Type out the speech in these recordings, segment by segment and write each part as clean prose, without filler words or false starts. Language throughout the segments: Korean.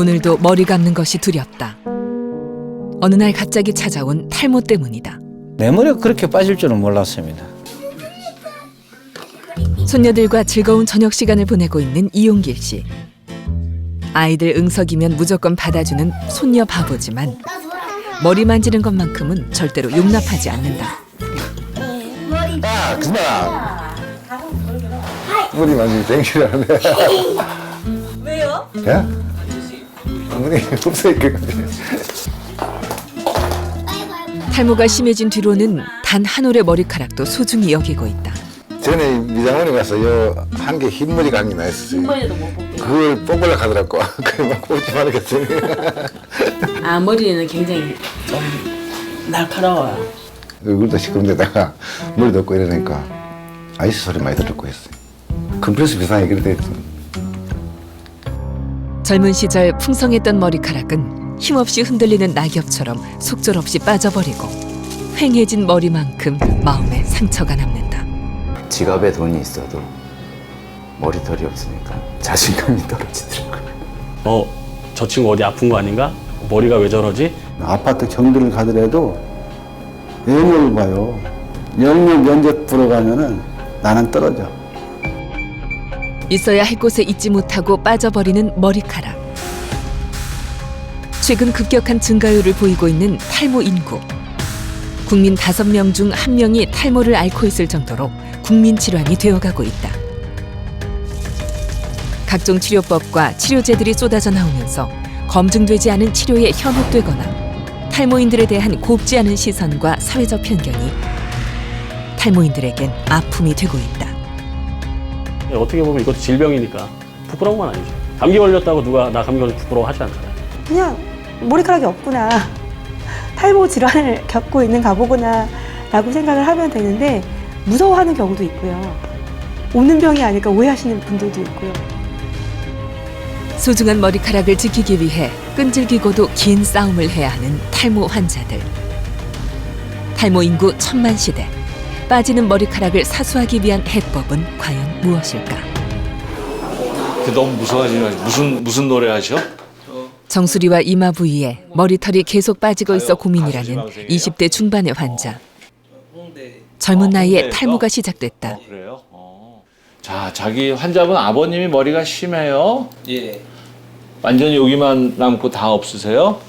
오늘도 머리 감는 것이 두렵다. 어느 날 갑자기 찾아온 탈모 때문이다. 내 머리가 그렇게 빠질 줄은 몰랐습니다. 손녀들과 즐거운 저녁 시간을 보내고 있는 이용길 씨. 아이들 응석이면 무조건 받아주는 손녀 바보지만 머리 만지는 것만큼은 절대로 용납하지 않는다. 아, 그만. 머리 만지기 되게 싫어하는데. 왜요? 예? 머리 없으니까. 탈모가 심해진 뒤로는 단 한 올의 머리카락도 소중히 여기고 있다. 전에 미장원에 가서 요 한 개 흰머리 감이 나 있었어요. 흰머리도 못 뽑게. 그걸 뽑으려고 하더라고. 그걸 막 뽑지 말겠더니. 아, 머리는 굉장히 좀 날카로워요. 얼굴도 시커먼데다가 머리도 없고 이러니까 아이스 소리 많이 듣고 했어요. 컴프레스 비상이 그래 됐죠. 젊은 시절 풍성했던 머리카락은 힘없이 흔들리는 낙엽처럼 속절없이 빠져버리고 휑해진 머리만큼 마음에 상처가 남는다. 지갑에 돈이 있어도 머리털이 없으니까 자신감이 떨어지더라고요. 저 친구 어디 아픈 거 아닌가? 머리가 왜 저러지? 아파트 경비를 가더라도 영역을 봐요. 영역 면적 보러 가면은 나는 떨어져. 있어야 할 곳에 있지 못하고 빠져버리는 머리카락. 최근 급격한 증가율을 보이고 있는 탈모 인구. 국민 5명 중 1명이 탈모를 앓고 있을 정도로 국민 질환이 되어가고 있다. 각종 치료법과 치료제들이 쏟아져 나오면서 검증되지 않은 치료에 현혹되거나 탈모인들에 대한 곱지 않은 시선과 사회적 편견이 탈모인들에겐 아픔이 되고 있다. 어떻게 보면 이것도 질병이니까 부끄러운 건 아니죠. 감기 걸렸다고 누가 나 감기 걸려 부끄러워하지 않잖아요. 그냥 머리카락이 없구나, 탈모 질환을 겪고 있는가 보구나 라고 생각을 하면 되는데 무서워하는 경우도 있고요. 오는 병이 아닐까 오해하시는 분들도 있고요. 소중한 머리카락을 지키기 위해 끈질기고도 긴 싸움을 해야 하는 탈모 환자들. 탈모 인구 1000만 시대. 빠지는 머리카락을 사수하기 위한 해법은 과연 무엇일까? 너무 무서워하지. 무슨 노래 하셔? 정수리와 이마 부위에 머리털이 계속 빠지고 있어 고민이라는 20대 중반의 환자. 젊은 나이에 탈모가 시작됐다. 그래요? 자, 자기 환자분 아버님이 머리가 심해요? 예. 완전히 여기만 남고 다 없으세요?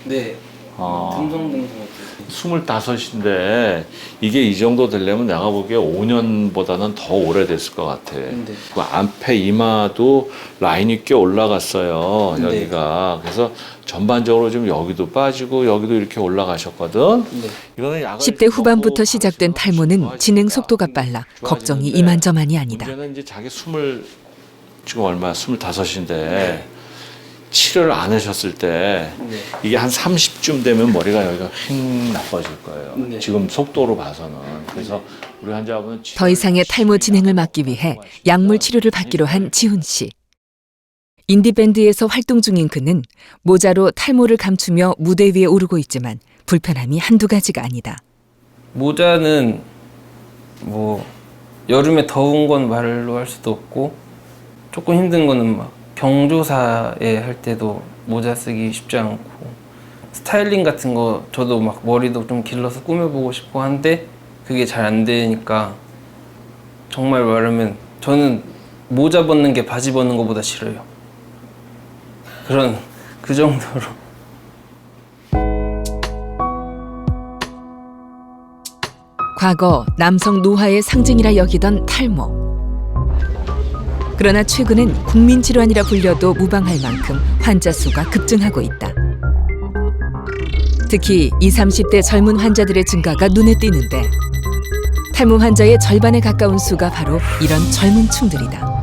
네. 아. 둥성둥성. 25인데 이게 이 정도 되려면 내가 보기에 5년보다는 더 오래됐을 것 같아. 네. 그 앞에 이마도 라인이 꽤 올라갔어요. 네. 여기가. 그래서 전반적으로 좀 여기도 빠지고 여기도 이렇게 올라가셨거든. 네. 이거는 약을 10대 후반부터 먹고 시작된 바로 탈모는 좋아지니까 진행 속도가 빨라 걱정이 이만저만이 아니다. 문제는 이제 자기 지금 얼마야? 25인데 치료를 안 하셨을 때 네. 이게 한 30쯤 되면 머리가 여기가 휙 나빠질 거예요. 네. 지금 속도로 봐서는. 그래서 우리 환자분은 더 이상의 탈모 진행을 막기 위해 약물 치료를 받기로 한 지훈 씨. 인디밴드에서 활동 중인 그는 모자로 탈모를 감추며 무대 위에 오르고 있지만 불편함이 한두 가지가 아니다. 모자는 뭐 여름에 더운 건 말로 할 수도 없고 조금 힘든 거는 막 경조사에 할 때도 모자 쓰기 쉽지 않고 스타일링 같은 거 저도 막 머리도 좀 길러서 꾸며보고 싶고 한데 그게 잘 안 되니까 정말 말하면 저는 모자 벗는 게 바지 벗는 것보다 싫어요. 그 정도로. 과거 남성 노화의 상징이라 여기던 탈모. 그러나 최근엔 국민 질환이라 불려도 무방할 만큼 환자 수가 급증하고 있다. 특히 20, 30대 젊은 환자들의 증가가 눈에 띄는데 탈모 환자의 절반에 가까운 수가 바로 이런 젊은 층들이다.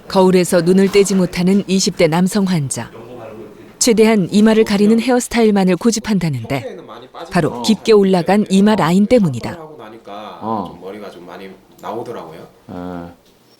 거울에서 눈을 떼지 못하는 20대 남성 환자. 최대한 이마를 가리는 헤어스타일만을 고집한다는데 바로 깊게 올라간 이마 라인 때문이다. 좀 머리가 좀 많이 나오더라고요.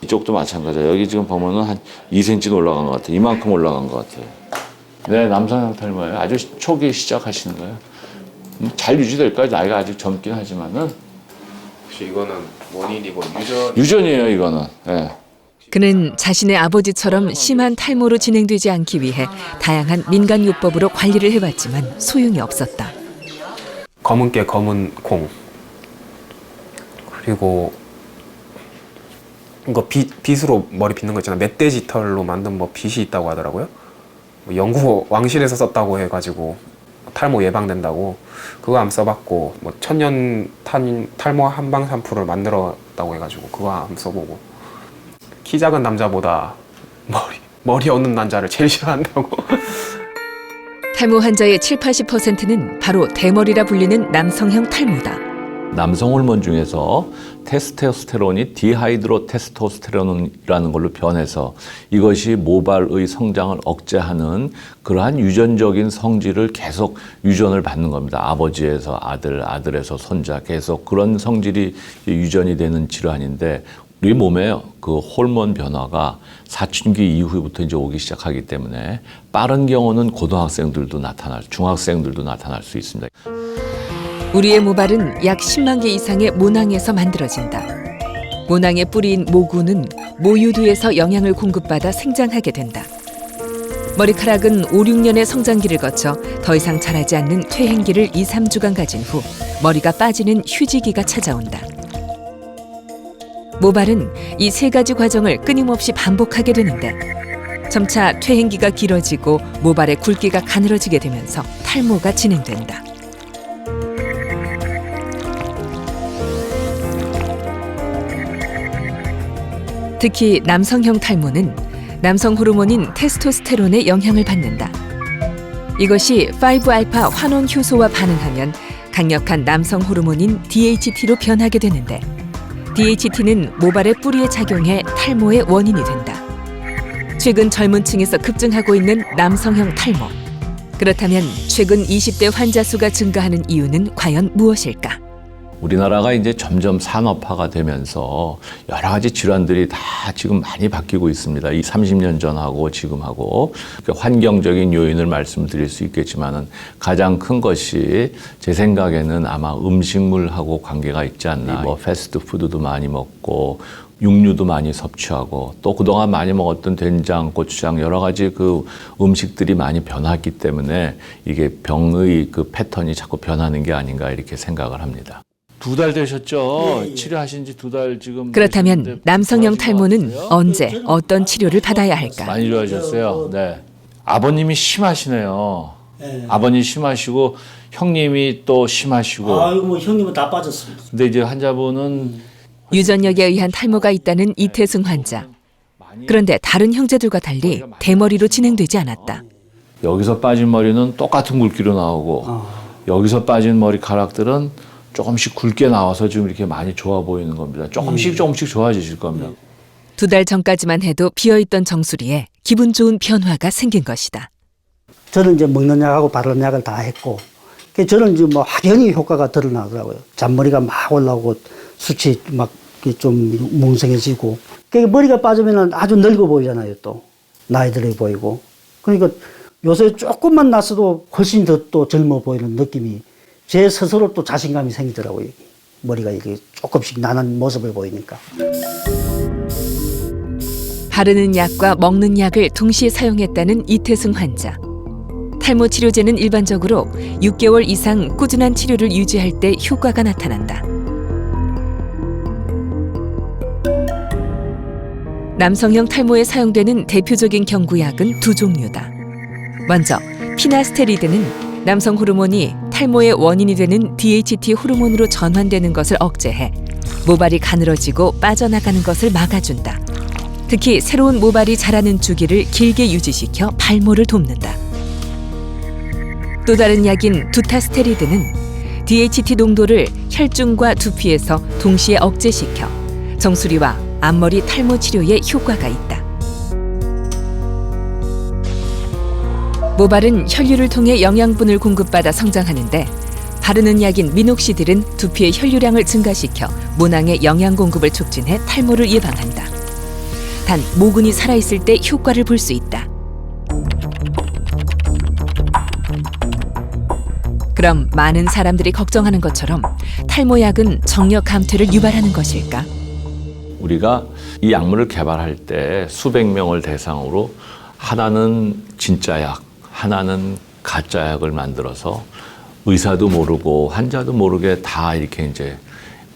이쪽도 마찬가지야. 여기 지금 보면은 한 2cm 올라간 것 같아. 이만큼 올라간 것 같아. 네, 남성형 탈모예요. 아주 초기 시작하시는 거예요. 잘 유지될 거예요. 나이가 아직 젊긴 하지만은. 혹시 이거는 원인이 뭐 유전이에요, 이거는. 네. 그는 자신의 아버지처럼 심한 탈모로 진행되지 않기 위해 다양한 민간요법으로 관리를 해봤지만 소용이 없었다. 검은 깨, 검은 콩, 그리고 이거 빗으로 머리 빗는 거 있잖아. 멧돼지 털로 만든 뭐 빗이 있다고 하더라고요. 뭐 영국 왕실에서 썼다고 해가지고 탈모 예방된다고 그거 한번 써봤고, 뭐 천년 탈모 한방 샴푸를 만들었다고 해가지고 그거 한번 써보고, 키 작은 남자보다 머리 없는 남자를 제일 싫어한다고. 탈모 환자의 70~80%는 바로 대머리라 불리는 남성형 탈모다. 남성 호르몬 중에서 테스토스테론이 디하이드로 테스토스테론이라는 걸로 변해서 이것이 모발의 성장을 억제하는 그러한 유전적인 성질을 계속 유전을 받는 겁니다. 아버지에서 아들, 아들에서 손자 계속 그런 성질이 유전이 되는 질환인데, 우리 몸에 그 호르몬 변화가 사춘기 이후부터 이제 오기 시작하기 때문에 빠른 경우는 고등학생들도 중학생들도 나타날 수 있습니다. 우리의 모발은 약 10만 개 이상의 모낭에서 만들어진다. 모낭의 뿌리인 모구는 모유두에서 영양을 공급받아 생장하게 된다. 머리카락은 5~6년의 성장기를 거쳐 더 이상 자라지 않는 퇴행기를 2~3주간 가진 후 머리가 빠지는 휴지기가 찾아온다. 모발은 이 3가지 과정을 끊임없이 반복하게 되는데, 점차 퇴행기가 길어지고 모발의 굵기가 가늘어지게 되면서 탈모가 진행된다. 특히 남성형 탈모는 남성 호르몬인 테스토스테론의 영향을 받는다. 이것이 5알파 환원 효소와 반응하면 강력한 남성 호르몬인 DHT로 변하게 되는데, DHT는 모발의 뿌리에 작용해 탈모의 원인이 된다. 최근 젊은 층에서 급증하고 있는 남성형 탈모. 그렇다면 최근 20대 환자 수가 증가하는 이유는 과연 무엇일까? 우리나라가 이제 점점 산업화가 되면서 여러 가지 질환들이 다 지금 많이 바뀌고 있습니다. 이 30년 전하고 지금하고 환경적인 요인을 말씀드릴 수 있겠지만은 가장 큰 것이 제 생각에는 아마 음식물하고 관계가 있지 않나. 뭐 패스트푸드도 많이 먹고 육류도 많이 섭취하고 또 그동안 많이 먹었던 된장, 고추장 여러 가지 그 음식들이 많이 변했기 때문에 이게 병의 그 패턴이 자꾸 변하는 게 아닌가 이렇게 생각을 합니다. 2달 되셨죠? 치료하신 지 2달 지금. 그렇다면 남성형 탈모는 언제 어떤 치료를 받아야 할까? 많이 좋아하셨어요. 네. 아버님이 심하시네요. 네. 아버님 심하시고 형님이 또 심하시고. 아이고 뭐 형님은 다 빠졌습니다. 근데 이제 환자분은 유전력에 의한 탈모가 있다는 이태승 환자. 그런데 다른 형제들과 달리 대머리로 진행되지 않았다. 여기서 빠진 머리는 똑같은 굵기로 나오고 여기서 빠진 머리카락들은 조금씩 굵게 나와서 지금 이렇게 많이 좋아 보이는 겁니다. 조금씩 좋아지실 겁니다. 2달 전까지만 해도 비어있던 정수리에 기분 좋은 변화가 생긴 것이다. 저는 이제 먹는 약하고 바르는 약을 다 했고, 저는 이제 뭐 확연히 효과가 드러나더라고요. 잔머리가 막 올라오고 수치 막 좀 뭉성해지고, 머리가 빠지면 아주 늙어 보이잖아요. 또 나이 들어 보이고. 그러니까 요새 조금만 났어도 훨씬 더 또 젊어 보이는 느낌이, 제 스스로 또 자신감이 생기더라고요. 머리가 이렇게 조금씩 나는 모습을 보이니까. 바르는 약과 먹는 약을 동시에 사용했다는 이태승 환자. 탈모 치료제는 일반적으로 6개월 이상 꾸준한 치료를 유지할 때 효과가 나타난다. 남성형 탈모에 사용되는 대표적인 경구약은 2종류다. 먼저 피나스테리드는 남성 호르몬이 탈모의 원인이 되는 DHT 호르몬으로 전환되는 것을 억제해 모발이 가늘어지고 빠져나가는 것을 막아준다. 특히 새로운 모발이 자라는 주기를 길게 유지시켜 발모를 돕는다. 또 다른 약인 두타스테리드는 DHT 농도를 혈중과 두피에서 동시에 억제시켜 정수리와 앞머리 탈모 치료에 효과가 있다. 모발은 혈류를 통해 영양분을 공급받아 성장하는데, 바르는 약인 미녹시딜은 두피의 혈류량을 증가시켜 모낭의 영양 공급을 촉진해 탈모를 예방한다. 단 모근이 살아있을 때 효과를 볼 수 있다. 그럼 많은 사람들이 걱정하는 것처럼 탈모약은 정력 감퇴를 유발하는 것일까? 우리가 이 약물을 개발할 때 수백 명을 대상으로 하나는 진짜 약, 하나는 가짜 약을 만들어서 의사도 모르고 환자도 모르게 다 이렇게 이제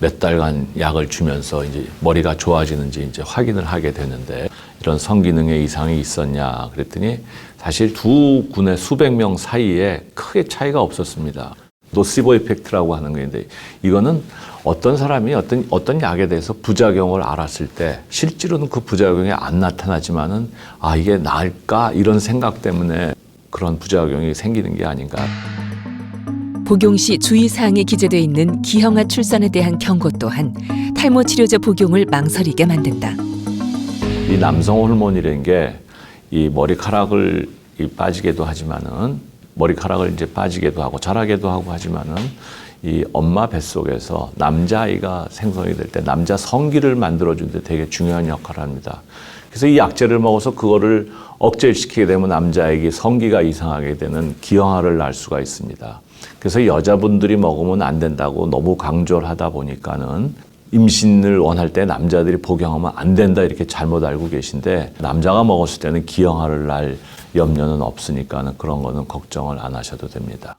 몇 달간 약을 주면서 이제 머리가 좋아지는지 이제 확인을 하게 되는데 이런 성기능에 이상이 있었냐 그랬더니 사실 두 군의 수백 명 사이에 크게 차이가 없었습니다. 노시보 이펙트라고 하는 건데 이거는 어떤 사람이 어떤 약에 대해서 부작용을 알았을 때 실제로는 그 부작용이 안 나타나지만은 아 이게 나을까 이런 생각 때문에 그런 부작용이 생기는 게 아닌가. 복용 시 주의사항에 기재되어 있는 기형아 출산에 대한 경고 또한 탈모 치료제 복용을 망설이게 만든다. 이 남성 호르몬이라는 게 이 머리카락을 빠지게도 하지만은 머리카락을 이제 빠지게도 하고 자라게도 하고 하지만은 이 엄마 뱃속에서 남자아이가 생성이 될 때 남자 성기를 만들어주는 데 되게 중요한 역할을 합니다. 그래서 이 약제를 먹어서 그거를 억제시키게 되면 남자에게 성기가 이상하게 되는 기형아를 낳을 수가 있습니다. 그래서 여자분들이 먹으면 안 된다고 너무 강조를 하다 보니까는 임신을 원할 때 남자들이 복용하면 안 된다 이렇게 잘못 알고 계신데 남자가 먹었을 때는 기형아를 낳을 염려는 없으니까는 그런 거는 걱정을 안 하셔도 됩니다.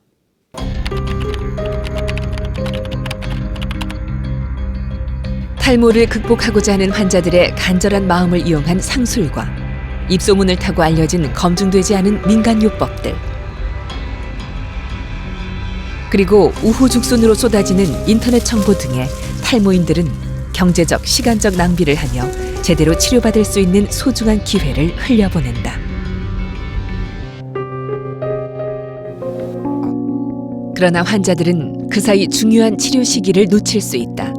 탈모를 극복하고자 하는 환자들의 간절한 마음을 이용한 상술과 입소문을 타고 알려진 검증되지 않은 민간요법들 그리고 우후죽순으로 쏟아지는 인터넷 정보 등에 탈모인들은 경제적, 시간적 낭비를 하며 제대로 치료받을 수 있는 소중한 기회를 흘려보낸다. 그러나 환자들은 그 사이 중요한 치료 시기를 놓칠 수 있다.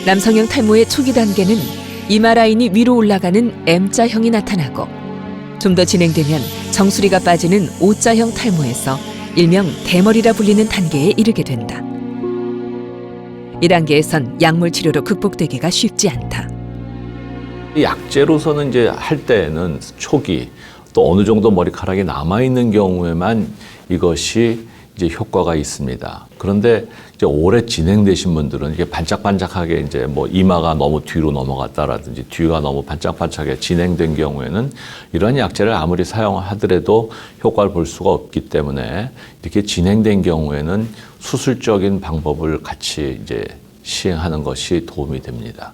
남성형 탈모의 초기 단계는 이마 라인이 위로 올라가는 M자형이 나타나고 좀 더 진행되면 정수리가 빠지는 O자형 탈모에서 일명 대머리라 불리는 단계에 이르게 된다. 이 단계에선 약물 치료로 극복되기가 쉽지 않다. 약제로서는 이제 할 때에는 초기 또 어느 정도 머리카락이 남아있는 경우에만 이것이 이제 효과가 있습니다. 그런데 이제 오래 진행되신 분들은 이게 반짝반짝하게 이제 뭐 이마가 너무 뒤로 넘어갔다라든지 뒤가 너무 반짝반짝하게 진행된 경우에는 이런 약제를 아무리 사용하더라도 효과를 볼 수가 없기 때문에 이렇게 진행된 경우에는 수술적인 방법을 같이 이제 시행하는 것이 도움이 됩니다.